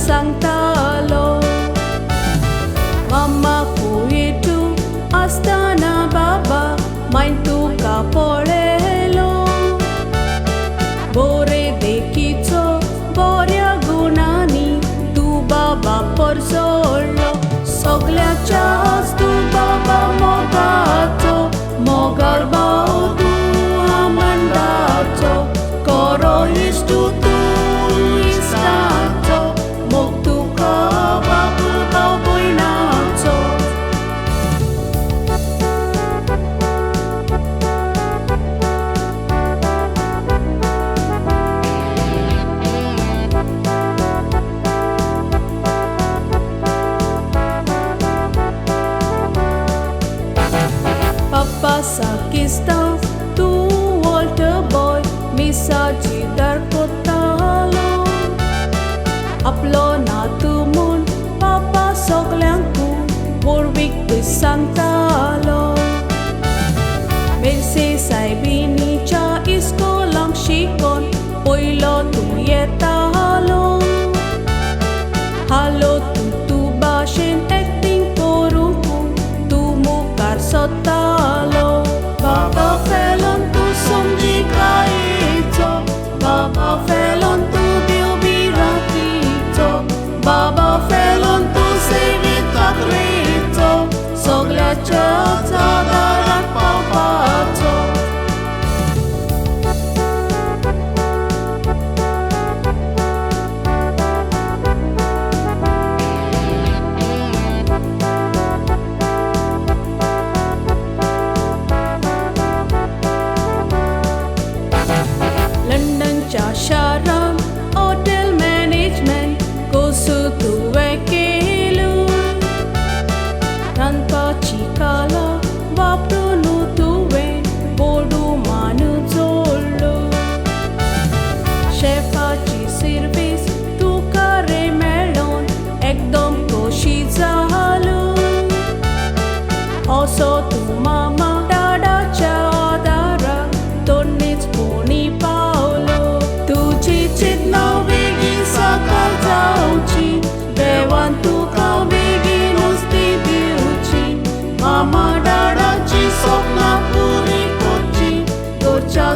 सांगतालो. मम्मा कुयेटू आसतना बाबा मागीर तुका पळयलो. बरे देखीचो बऱ्या गुणांनी तूं बाबा परसळ्ळो. सगल्याच्या तूं बाबा मोगाचो, मोगाळ भाव तूं आमंडाचो. खरो इश्टू तूं इश्टाचो, मोग तुका बाबू भाव भयणाचो. Papa sakista tu Walter boy misaji dar kotalo. Aplo na tumun papa soglangku borwik tu sangtalo. Merse saibini cha iskolang shikon poilo tu yetalo. Halo tu bashin acting koruku tu mukar sotalo. Baba felon tu somji kaito, Baba felon tu biobiratiito, Baba felon tu sevitakrito, sogल्याच्या दाराक पावपाचो. लंडनच्या शारान hotel management कसो तुवें केलो. रांदपाची कला वापरून तुवें बोडूमान जोडलो. शेफाची service तुका रे मेळोन एकदम खोशी जालो. असो तूं मामा दादाच्या आदाराक तोंडीच कोणी पावलो. तुजी चिंतना बेगीन साकार जावची, देवान तुका बेगीन उस्ती दिवची. मामा दादाची सपनां पुरी करची, घरच्या